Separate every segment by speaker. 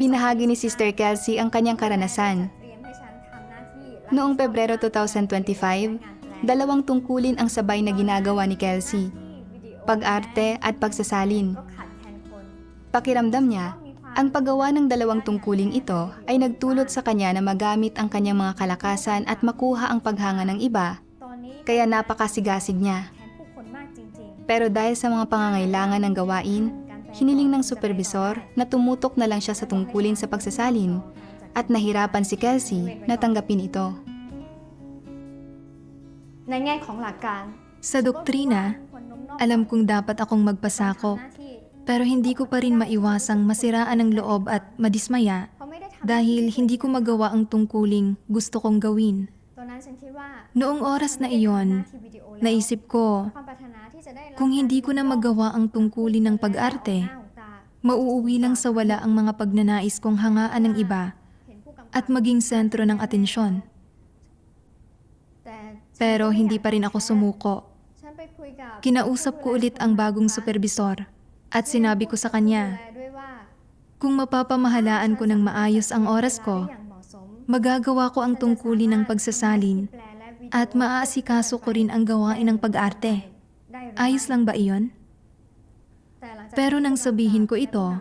Speaker 1: Binahagi ni Sister Kelsey ang kanyang karanasan. Noong Pebrero 2025, dalawang tungkulin ang sabay na ginagawa ni Kelsey: pag-arte at pagsasalin. Pakiramdam niya, ang paggawa ng dalawang tungkuling ito ay nagdulot sa kanya na magamit ang kanyang mga kalakasan at makuha ang paghanga ng iba, kaya napakasigasig niya. Pero dahil sa mga pangangailangan ng gawain, hiniling ng supervisor na tumutok na lang siya sa tungkulin sa pagsasalin at nahirapan si Kelsey na tanggapin ito.
Speaker 2: Sa doktrina, alam kong dapat akong magpasakop, pero hindi ko pa rin maiwasang masiraan ang loob at madismaya dahil hindi ko magawa ang tungkuling gusto kong gawin. Noong oras na iyon, naisip ko, kung hindi ko na magawa ang tungkulin ng pag-arte, mauuwi lang sa wala ang mga pagnanais kong hangaan ng iba at maging sentro ng atensyon. Pero hindi pa rin ako sumuko. Kinausap ko ulit ang bagong supervisor at sinabi ko sa kanya, kung mapapamahalaan ko ng maayos ang oras ko, magagawa ko ang tungkulin ng pagsasalin at maaasikaso ko rin ang gawain ng pag-arte. Ayos lang ba iyon? Pero nang sabihin ko ito,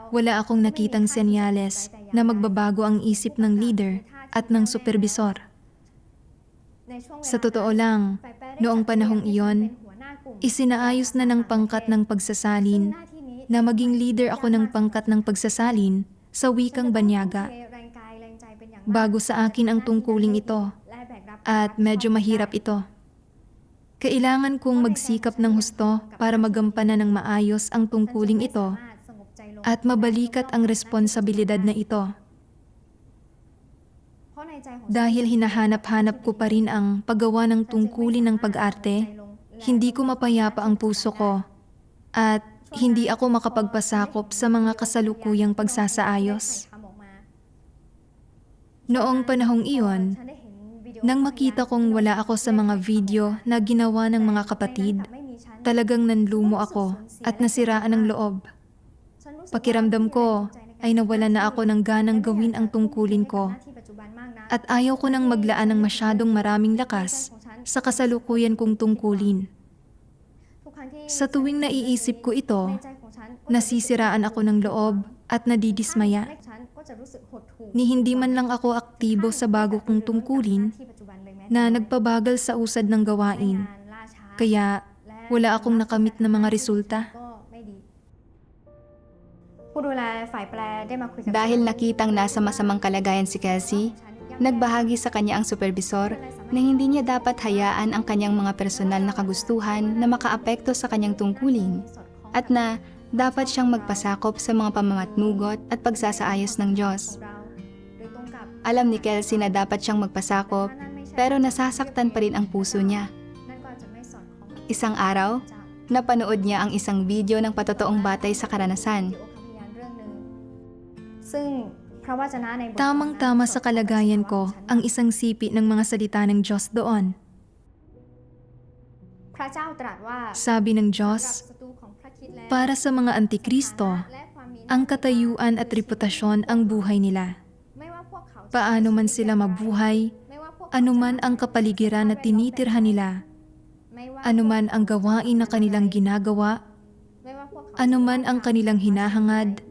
Speaker 2: wala akong nakitang senyales na magbabago ang isip ng leader at ng supervisor. Sa totoo lang, noong panahong iyon, isinaayos na ng pangkat ng pagsasalin na maging leader ako ng pangkat ng pagsasalin sa wikang banyaga. Bago sa akin ang tungkuling ito at medyo mahirap ito. Kailangan kong magsikap ng husto para magampanan ng maayos ang tungkuling ito at mabalikat ang responsibilidad na ito. Dahil hinahanap-hanap ko pa rin ang paggawa ng tungkulin ng pag-arte, hindi ko mapayapa ang puso ko at hindi ako makapagpasakop sa mga kasalukuyang pagsasaayos. Noong panahong iyon, nang makita kong wala ako sa mga video na ginawa ng mga kapatid, talagang nanlumo ako at nasiraan ang loob. Pakiramdam ko ay nawalan na ako ng ganang gawin ang tungkulin ko at ayaw ko nang maglaan ng masyadong maraming lakas sa kasalukuyan kong tungkulin. Sa tuwing naiisip ko ito, nasisiraan ako ng loob at nadidismaya. Ni hindi man lang ako aktibo sa bago kong tungkulin na nagpabagal sa usad ng gawain, kaya wala akong nakamit na mga resulta.
Speaker 1: Dahil nakitang nasa masamang kalagayan si Kelsey, nagbahagi sa kanya ang supervisor na hindi niya dapat hayaan ang kanyang mga personal na kagustuhan na makaapekto sa kanyang tungkulin at na dapat siyang magpasakop sa mga pamamatnugot at pagsasaayos ng Diyos. Alam ni Kelsey na dapat siyang magpasakop, pero nasasaktan pa rin ang puso niya. Isang araw, napanood niya ang isang video ng patotoong batay sa karanasan.
Speaker 2: Tamang-tama sa kalagayan ko ang isang sipi ng mga salita ng Diyos doon. Sabi ng Diyos, para sa mga antikristo, ang katayuan at reputasyon ang buhay nila. Paano man sila mabuhay, anuman ang kapaligiran na tinitirhan nila, anuman ang gawain na kanilang ginagawa, anuman ang kanilang hinahangad,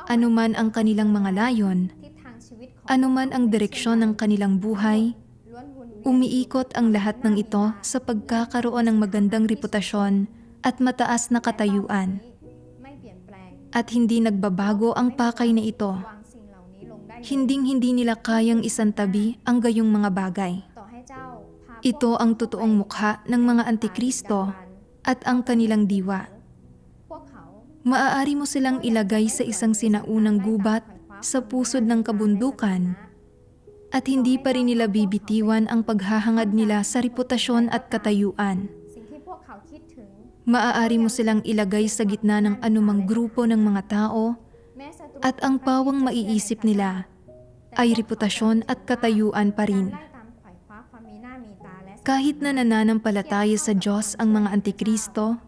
Speaker 2: anuman ang kanilang mga layon, anuman ang direksyon ng kanilang buhay, umiikot ang lahat ng ito sa pagkakaroon ng magandang reputasyon at mataas na katayuan. At hindi nagbabago ang pakay na ito. Hinding-hindi nila kayang isantabi ang gayong mga bagay. Ito ang totoong mukha ng mga antikristo at ang kanilang diwa. Maaari mo silang ilagay sa isang sinaunang gubat sa pusod ng kabundukan at hindi pa rin nila bibitiwan ang paghahangad nila sa reputasyon at katayuan. Maaari mo silang ilagay sa gitna ng anumang grupo ng mga tao at ang pawang maiisip nila ay reputasyon at katayuan pa rin. Kahit na nananampalataya sa Diyos ang mga antikristo,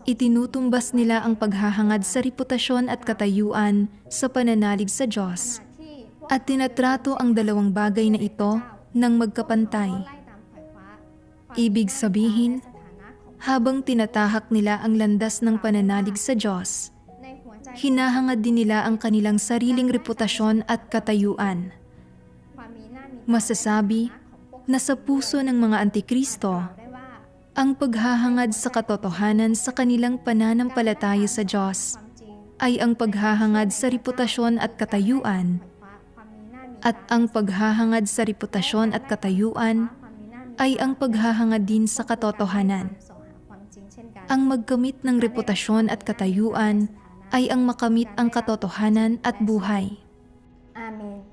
Speaker 2: Itinutumbas nila ang paghahangad sa reputasyon at katayuan sa pananalig sa Diyos at tinatrato ang dalawang bagay na ito ng magkapantay. Ibig sabihin, habang tinatahak nila ang landas ng pananalig sa Diyos, hinahangad din nila ang kanilang sariling reputasyon at katayuan. Masasabi na sa puso ng mga antikristo, ang paghahangad sa katotohanan sa kanilang pananampalataya sa Diyos ay ang paghahangad sa reputasyon at katayuan, at ang paghahangad sa reputasyon at katayuan ay ang paghahangad din sa katotohanan. Ang magkamit ng reputasyon at katayuan ay ang makamit ang katotohanan at buhay.
Speaker 3: Amen.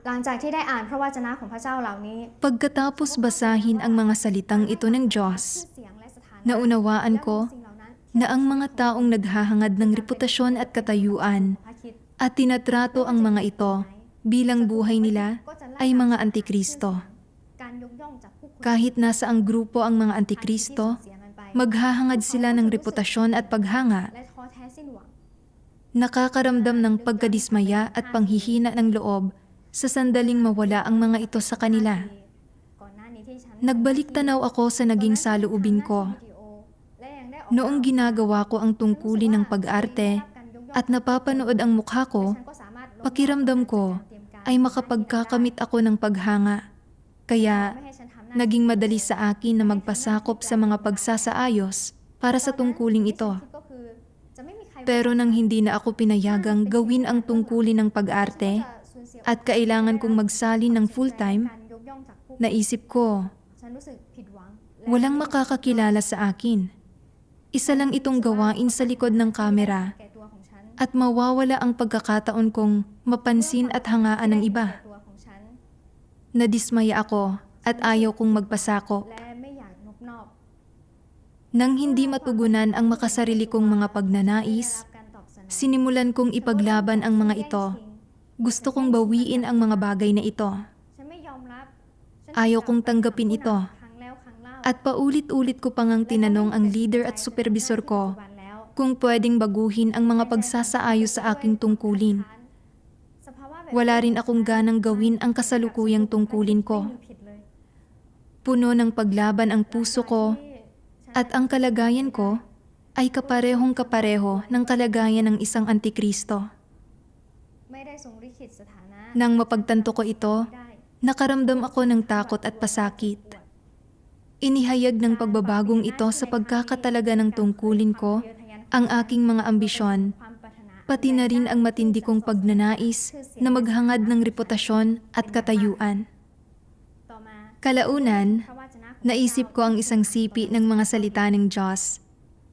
Speaker 3: หลังจากที่ได้อ่านพระวจนะของพระเจ้าเหล่านี้
Speaker 2: Pagkatapos basahin ang mga salitang ito ng Diyos,
Speaker 3: เสียงและสถานะ
Speaker 2: naunawaan ko
Speaker 3: สิ่งเหล่านั้น
Speaker 2: na ang mga taong naghahangad ng reputasyon at katayuan
Speaker 3: พระคริสต์
Speaker 2: at tinatrato ang mga ito bilang buhay nila ay mga antikristo.
Speaker 3: การยกย่องจากผู้คน
Speaker 2: Kahit nasa ang grupo ang mga antikristo,
Speaker 3: เสียมันไป
Speaker 2: maghahangad sila ng reputasyon at paghanga,
Speaker 3: และท้อแท้สิ้นหวัง
Speaker 2: nakakaramdam ng pagkadismaya at panghihina ng loob sa sandaling mawala ang mga ito sa kanila.
Speaker 3: ก่อนหน้านี้ที่ฉัน
Speaker 2: Nagbalik tanaw ako sa naging saloobin ko.
Speaker 3: วิดีโอและยังได้ออก
Speaker 2: Noong ginagawa ko ang tungkulin ng pag-arte at napapanood ang mukha ko,
Speaker 3: ฉันก็สามารถลด
Speaker 2: pakiramdam ko ay makapagkakamit ako ng paghanga. Kaya
Speaker 3: ไม่ให้ฉันทำหน้า
Speaker 2: naging madali sa akin na magpasakop sa mga pagsasaayos para sa tungkuling ito.
Speaker 3: ก็คือจะไม่มีใคร
Speaker 2: Pero nang hindi na ako pinayagang gawin ang tungkulin ng pag-arte at kailangan kong magsalin ng full-time,
Speaker 3: การยกย่องจากผู้คน
Speaker 2: naisip ko,
Speaker 3: ฉันรู้สึกผิดหวัง
Speaker 2: walang makakakilala sa akin. Isa lang itong gawain sa likod ng kamera
Speaker 3: แก่ตัวของฉัน
Speaker 2: at mawawala ang pagkakataon kong mapansin at hangaan ng iba.
Speaker 3: ตัวของฉัน
Speaker 2: Nadismaya ako at ayaw kong magpasakop.
Speaker 3: และไม่อยากนบนอบ
Speaker 2: Nang hindi matugunan ang makasarili kong mga pagnanais,
Speaker 3: การตอบสนอง
Speaker 2: sinimulan kong ipaglaban ang mga ito. Gusto kong bawiin ang mga bagay na ito
Speaker 3: ฉันไม่ยอมรับ
Speaker 2: Ayaw kong tanggapin ito.
Speaker 3: ครั้งแล้วครั้งเล่า
Speaker 2: at paulit-ulit ko pang ang tinanong ang leader at supervisor ko
Speaker 3: วันแล้ว
Speaker 2: kung pwedeng baguhin ang mga pagsasaayos sa aking tungkulin.
Speaker 3: สภาวะแบบ
Speaker 2: Wala rin akong ganang gawin ang kasalukuyang tungkulin ko.
Speaker 3: ไม่มีผิดเลย
Speaker 2: Puno ng paglaban ang puso ko
Speaker 3: ที่ฉัน
Speaker 2: at ang kalagayan ko ay kaparehong kapareho ng kalagayan ng isang antikristo.
Speaker 3: ไม่ได้ทรงลิขิตสถานะ
Speaker 2: Nang mapagtanto ko ito,
Speaker 3: ได้
Speaker 2: nakaramdam ako ng takot at pasakit. Inihayag ng pagbabagong ito sa pagkakatalaga ng tungkulin ko ang aking mga ambisyon,
Speaker 3: ความปรารถนา
Speaker 2: pati na rin ang matindi kong pagnanais na maghangad ng reputasyon at katayuan.
Speaker 3: ต่อมา
Speaker 2: Kalaunan,
Speaker 3: พระวจนะของ
Speaker 2: naisip ko ang isang sipi ng mga salita ng Diyos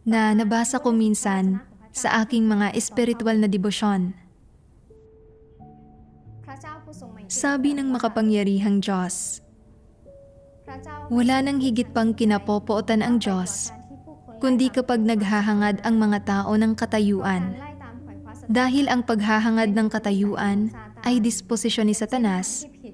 Speaker 2: na nabasa ko minsan sa aking mga espiritual na debosyon.
Speaker 3: พระเจ้าผู้ทรงมหิดล
Speaker 2: Sabi ng makapangyarihang Diyos,
Speaker 3: พระเจ้า
Speaker 2: wala nang higit pang kinapopootan ang Diyos,
Speaker 3: การที่ผู้คน
Speaker 2: kundi kapag naghahangad ang mga tao ng
Speaker 3: การ
Speaker 2: katayuan.
Speaker 3: ไล่ตามขวายคว้าสถานะ
Speaker 2: Dahil ang paghahangad ng katayuan ay disposisyon ni Satanas,
Speaker 3: ที่ผิด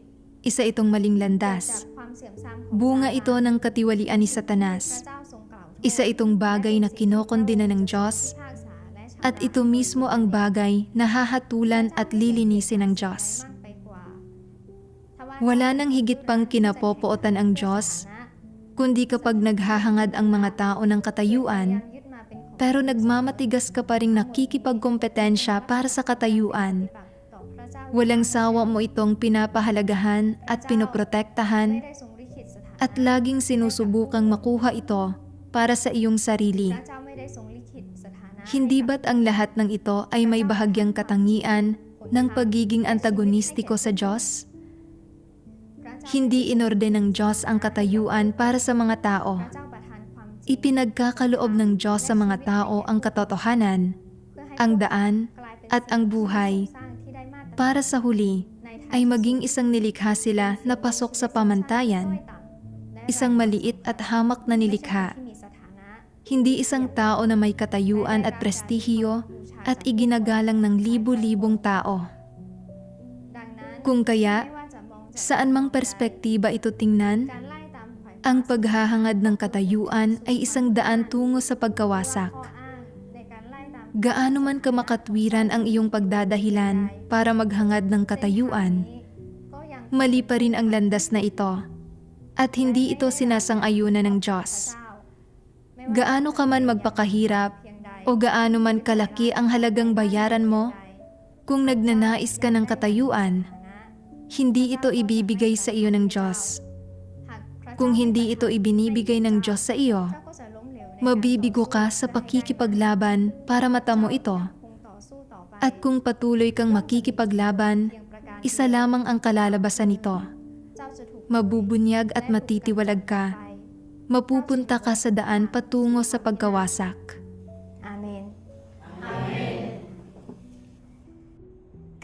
Speaker 2: isa itong maling
Speaker 3: จาก
Speaker 2: landas.
Speaker 3: ความเสื่อมทรามของ
Speaker 2: Bunga ito ng katiwalian ni
Speaker 3: พระ
Speaker 2: Satanas.
Speaker 3: เจ้าทรงกล่าว
Speaker 2: Isa itong bagay na kinokondena ng Diyos
Speaker 3: พิพากษาและชำระ
Speaker 2: at ito mismo ang bagay na hahatulan at lilinisin ng Diyos.
Speaker 3: มากไปกว่าทว่า
Speaker 2: Wala nang higit pang kinapopootan ang Diyos, kundi kapag naghahangad ang mga tao ng katayuan,
Speaker 3: ยึดมาเป็นของ
Speaker 2: pero nagmamatigas ka pa rin nakikipagkompetensya para sa katayuan.
Speaker 3: ต่อพระเจ้า
Speaker 2: Walang sawa mo itong pinapahalagahan at
Speaker 3: ไม่
Speaker 2: pinoprotektahan
Speaker 3: ได้ทรงลิขิตสถานะ
Speaker 2: at laging sinusubukang makuha ito para sa iyong sarili.
Speaker 3: พระเจ้าไม่ได้ทรงลิขิตสถานะ
Speaker 2: Hindi ba't ang lahat ng ito ay may bahagyang katangian ng pagiging antagonistiko sa Diyos?
Speaker 3: พระเจ้า
Speaker 2: Hindi inorde ng Diyos ang katayuan para sa mga tao.
Speaker 3: พระเจ้าประทานความจริง
Speaker 2: Ipinagkakaloob ng Diyos sa mga tao ang katotohanan,
Speaker 3: เพื่อให้
Speaker 2: ang daan,
Speaker 3: กลายเป็น
Speaker 2: at ang buhay
Speaker 3: สิ่งสร้างที่ได้มาตรฐาน
Speaker 2: para sa huli
Speaker 3: ในทาง
Speaker 2: ay maging isang nilikha sila na pasok sa pamantayan, isang maliit at hamak na nilikha,
Speaker 3: ที่มีสถานะ
Speaker 2: hindi isang tao na may katayuan at prestihiyo at iginagalang ng libu-libong tao.
Speaker 3: ดังนั้น
Speaker 2: Kung kaya,
Speaker 3: ไม่ว่าจะมองจาก
Speaker 2: saan mang perspektiba ito tingnan,
Speaker 3: การไล่ตามขวาย
Speaker 2: Ang paghahangad ng katayuan ay isang daan tungo sa pagkawasak. Gaano man kamakatwiran ang iyong pagdadahilan para maghangad ng katayuan, mali pa rin ang landas na ito at hindi ito sinasang-ayunan ng Diyos. Gaano ka man magpakahirap o gaano man kalaki ang halagang bayaran mo, kung nagnanais ka ng katayuan, hindi ito ibibigay sa iyo ng Diyos. Kung hindi ito ibinibigay ng Diyos sa iyo, mabibigo ka sa pakikipaglaban para matamo ito. At kung patuloy kang makikipaglaban, isa lamang ang kalalabasan nito. Mabubunyag at matitiwalag ka. Mapupunta ka sa daan patungo sa pagkawasak.
Speaker 3: Amen.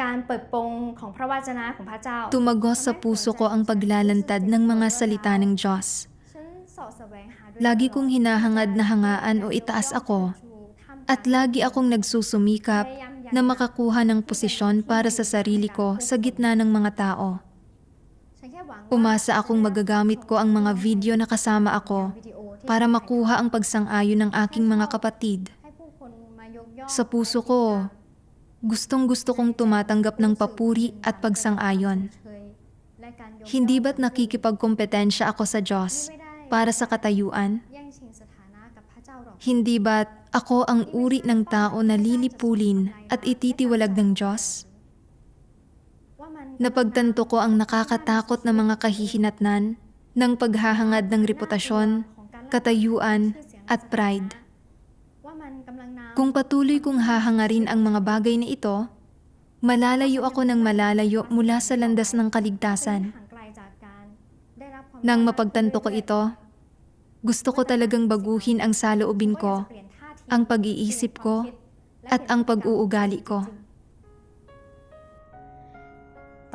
Speaker 3: การเปิดโปงของพระวจนะของพระเจ้า
Speaker 2: Tumagos sa puso ko ang paglalantad ng mga salita ng Diyos.
Speaker 3: ฉันเสาะแสวงหาด้วย
Speaker 2: Lagi kong hinahangad na hangaan o itaas ako, at lagi akong nagsusumikap na makakuha ng posisyon para sa sarili ko sa gitna ng mga tao.
Speaker 3: ฉันแค่หวังว่า
Speaker 2: Umasa akong magagamit ko ang mga video na kasama ako
Speaker 3: วิดีโอที่
Speaker 2: para makuha ang pagsang-ayon ng aking mga kapatid.
Speaker 3: ให้ผู้คนมายกย่อง
Speaker 2: Sa puso ko, gustong-gusto kong tumatanggap ng papuri at pagsang-ayon.
Speaker 3: เชยและการยก
Speaker 2: Hindi ba't nakikipagkompetensya ako sa Diyos para sa katayuan?
Speaker 3: แย่งชิงสถานะกับพระเจ้าหรอก
Speaker 2: Hindi ba't ako ang uri ng tao na lilipulin at ititiwalag ng Diyos?
Speaker 3: ว่ามัน
Speaker 2: Napagtanto ko ang nakakatakot na mga kahihinatnan ng paghahangad ng reputasyon, katayuan, at pride.
Speaker 3: ว่ามันกำลังนำ
Speaker 2: Kung patuloy kong hahangarin ang mga bagay na ito, malalayo ako ng malalayo mula sa landas ng kaligtasan.
Speaker 3: ห่างไกลจากการได้รับความ
Speaker 2: Nang mapagtanto ko ito, gusto ko talagang baguhin ang saloobin ko,
Speaker 3: เปลี่ยนท่าที
Speaker 2: ang pag-iisip ko, at ang pag-uugali ko.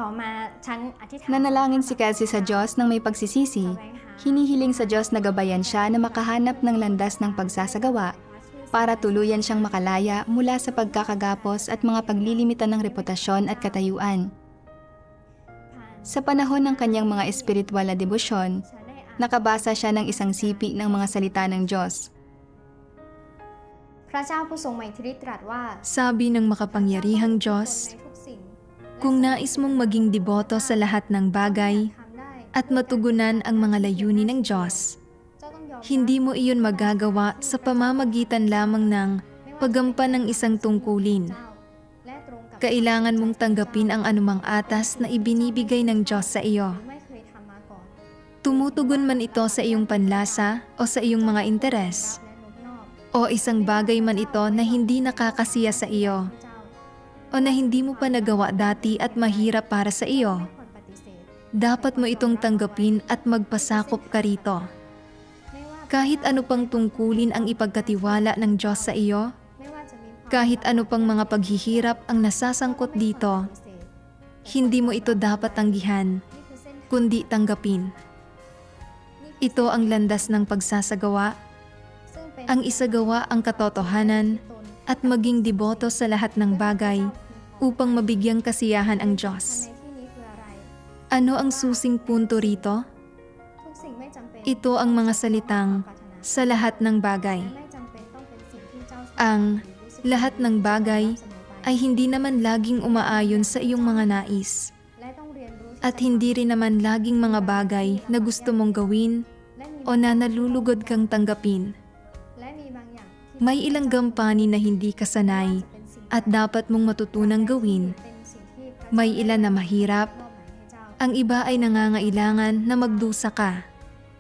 Speaker 3: ต่อมาฉันอธิษฐาน
Speaker 1: Nanalangin si Kelsey sa Diyos ng may pagsisisi. Hinihiling sa Diyos na gabayan siya na makahanap ng landas ng pagsasagawa para tuluyan siyang makalaya mula sa pagkakagapos at mga paglilimitan ng reputasyon at katayuan. Sa panahon ng kanyang mga espiritual na debosyon,
Speaker 3: ฉันได้อ่าน
Speaker 1: nakabasa siya ng isang sipi ng mga salita ng Diyos.
Speaker 3: พระเจ้าผู้ทรงมีอิทธิฤทธิ์ตรัสว่า
Speaker 2: Sabi ng makapangyarihang Diyos,
Speaker 3: ในทุกสิ่ง
Speaker 2: kung nais mong maging deboto sa lahat ng bagay
Speaker 3: ทำได้
Speaker 2: at matugunan ang mga layunin ng Diyos,
Speaker 3: เจ้าต้องยอม
Speaker 2: hindi mo iyon magagawa sa pamamagitan lamang ng paggampan ng isang tungkulin.
Speaker 3: เจ้าและตรงกับ
Speaker 2: Kailangan mong tanggapin ang anumang atas na ibinibigay ng Diyos sa iyo.
Speaker 3: ไม่เคยทำมาก่อน
Speaker 2: Tumutugon man ito sa iyong panlasa o sa iyong mga interes,
Speaker 3: และนบนอก
Speaker 2: o isang bagay man ito na hindi nakakasiya sa iyo,
Speaker 3: พระเจ้า
Speaker 2: o na hindi mo pa nagawa dati at mahirap para sa iyo.
Speaker 3: ไม่ควรปฏิเสธ
Speaker 2: Dapat mo itong tanggapin at magpasakop ka rito.
Speaker 3: ไม่ว่า
Speaker 2: Kahit ano pang tungkulin ang ipagkatiwala ng Diyos sa iyo,
Speaker 3: ไม่ว่าจะมีความ
Speaker 2: kahit ano pang mga paghihirap ang nasasangkot dito,
Speaker 3: ปฏิเสธ
Speaker 2: hindi mo ito dapat tanggihan,
Speaker 3: นี่คือเส้น
Speaker 2: kundi tanggapin. Ito ang landas ng pagsasagawa,
Speaker 3: ซึ่งเป็น
Speaker 2: ang isagawa ang katotohanan
Speaker 3: ตน
Speaker 2: at maging deboto sa lahat ng bagay upang mabigyang kasiyahan ang
Speaker 3: ใน
Speaker 2: Diyos.
Speaker 3: ที่นี้คืออะไร
Speaker 2: Ano ang susing punto rito?
Speaker 3: ทุกสิ่งไม่จำเป็น
Speaker 2: Ito ang mga salitang
Speaker 3: ปรารถนา
Speaker 2: sa lahat ng bagay.
Speaker 3: ไม่จำเป็นต้องเป็นสิ่งที่เจ้าชอบ
Speaker 2: Ang
Speaker 3: หรือรู้สึก
Speaker 2: lahat ng bagay
Speaker 3: เสมอไป
Speaker 2: ay hindi naman laging umaayon sa iyong mga nais.
Speaker 3: และต้องเรียนรู้ที่
Speaker 2: At
Speaker 3: จะ
Speaker 2: hindi rin naman laging mga bagay na gusto mong gawin
Speaker 3: และมี
Speaker 2: o na nalulugod kang tanggapin.
Speaker 3: และมีบางอย่างที่
Speaker 2: May ilang gampanin na hindi ka sanay
Speaker 3: จะเป็นสิ่ง
Speaker 2: at dapat mong matutunang gawin.
Speaker 3: เป็นสิ่งที่พระ
Speaker 2: May ilan na mahirap,
Speaker 3: มอบหมายให้เจ้า
Speaker 2: ang iba ay nangangailangan na magdusa ka.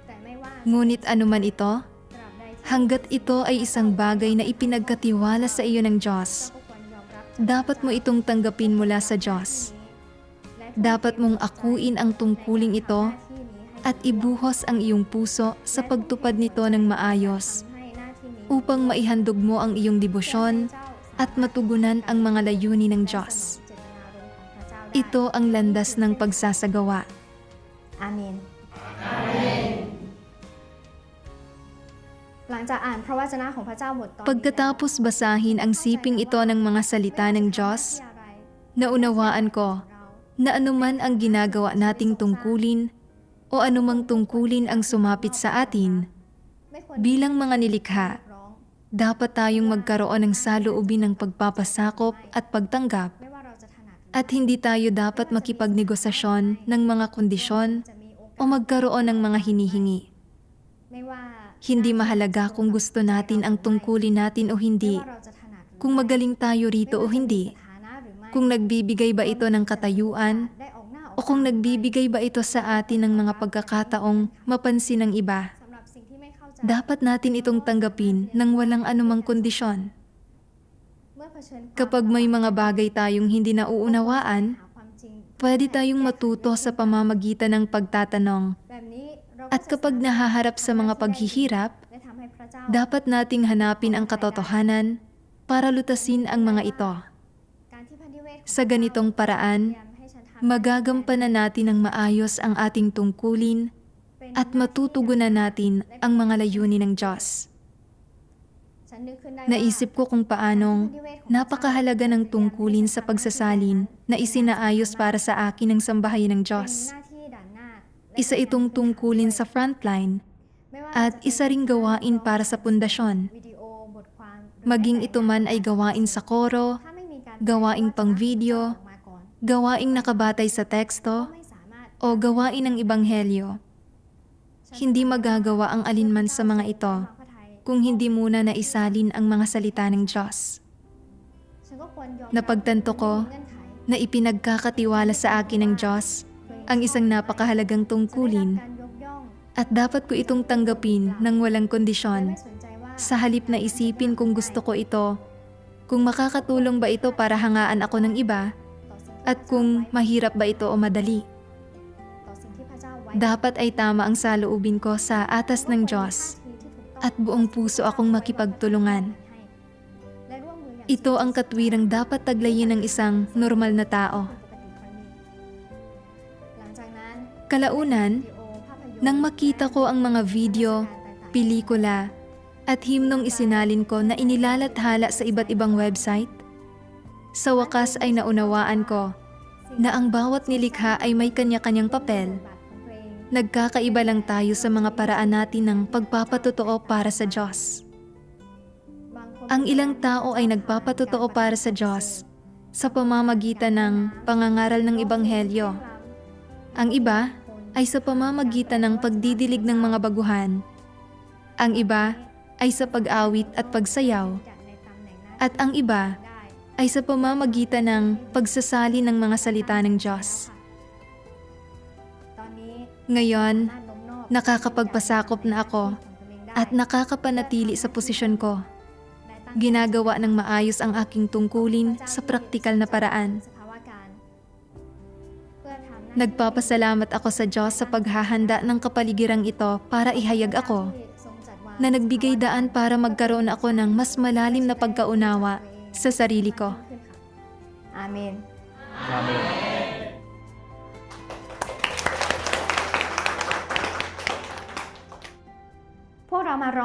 Speaker 3: แต่ไม่ว่า
Speaker 2: Ngunit anuman ito,
Speaker 3: ตราบใดที่
Speaker 2: hanggat ito ay isang bagay na ipinagkatiwala sa iyo ng Diyos,
Speaker 3: เราก็ควรยอมรับ
Speaker 2: dapat mo itong tanggapin mula sa Diyos.
Speaker 3: และ
Speaker 2: Dapat mong akuin ang tungkuling ito
Speaker 3: หน้าที่นี้ให้
Speaker 2: at ibuhos ang iyong puso sa pagtupad nito ng maayos
Speaker 3: ทำให้หน้าที่นี้
Speaker 2: upang maihandog mo ang iyong debosyon
Speaker 3: เจ้า
Speaker 2: at matugunan ang mga layunin ng Diyos.
Speaker 3: เจตนารมณ์ของพระเจ้าได้
Speaker 2: Ito ang landas ng pagsasagawa.
Speaker 3: อาเมน หลังจากอ่านพระวจนะของพระเจ้าบทตอนนี้
Speaker 2: Pagkatapos basahin ang siping ito ng mga salita ng Diyos, naunawaan ko na anuman ang ginagawa nating tungkulin, o anumang tungkulin ang sumapit sa atin, bilang mga nilikha, dapat tayong magkaroon ng saloobin ng pagpapasakop at pagtanggap, at hindi tayo dapat makipagnegosasyon ng mga kondisyon o magkaroon ng mga hinihingi. Hindi mahalaga kung gusto natin ang tungkulin natin o hindi, kung magaling tayo rito o hindi, kung nagbibigay ba ito ng katayuan, o kung nagbibigay ba ito sa atin ng mga pagkakataong mapansin ng iba. Dapat natin itong tanggapin ng walang anumang kondisyon. Kapag may mga bagay tayong hindi nauunawaan, pwede tayong matuto sa pamamagitan ng pagtatanong. At kapag nahaharap sa mga paghihirap, dapat nating hanapin ang katotohanan para lutasin ang mga ito. Sa ganitong paraan, magagampanan natin ng maayos ang ating tungkulin at matutugunan natin ang mga layunin ng Diyos. Naisip ko kung paanong napakahalaga ng tungkulin sa pagsasalin na isinaayos para sa akin ng sambahayan ng Diyos. Isa itong tungkulin sa frontline at isa ring gawain para sa pundasyon. Maging ito man ay gawain sa koro, gawaing pang-video, gawaing nakabatay sa teksto, o gawain ng ebanghelyo. Hindi magagawa ang alinman sa mga ito kung hindi muna naisalin ang mga salita ng Diyos. Napagtanto ko na ipinagkakatiwala sa akin ng Diyos ang isang napakahalagang tungkulin at dapat ko itong tanggapin ng walang kondisyon. Sa halip na isipin kung gusto ko ito, kung makakatulong ba ito para hangaan ako ng iba, at kung mahirap ba ito o madali. Dapat ay tama ang saloobin ko sa atas ng Diyos at buong puso akong makipagtulungan. Ito ang katwirang dapat taglayin ng isang normal na tao. Kalaunan, nang makita ko ang mga video, pelikula, at himnong isinalin ko na inilalathala sa iba't ibang website, sa wakas ay naunawaan ko na ang bawat nilikha ay may kanya-kanyang papel. Nagkakaiba lang tayo sa mga paraan natin ng pagpapatotoo para sa Diyos. Ang ilang tao ay nagpapatotoo para sa Diyos sa pamamagitan ng pangangaral ng ebanghelyo. Ang iba ay sa pamamagitan ng pagdidilig ng mga baguhan. Ang iba ay sa pag-awit at pagsayaw. At ang iba ay sa pamamagitan ng pagsasali ng mga salita ng Diyos. Ngayon, nakakapagpasakop na ako at nakakapanatili sa posisyon ko. Ginagawa ng maayos ang aking tungkulin sa praktikal na paraan. Nagpapasalamat ako sa Diyos sa paghahanda ng kapaligirang ito para ihayag ako, na nagbigay daan para magkaroon ako ng mas malalim na pagkaunawa sa sarili ko.
Speaker 3: Amen. Pwede พวกเรามาร้อง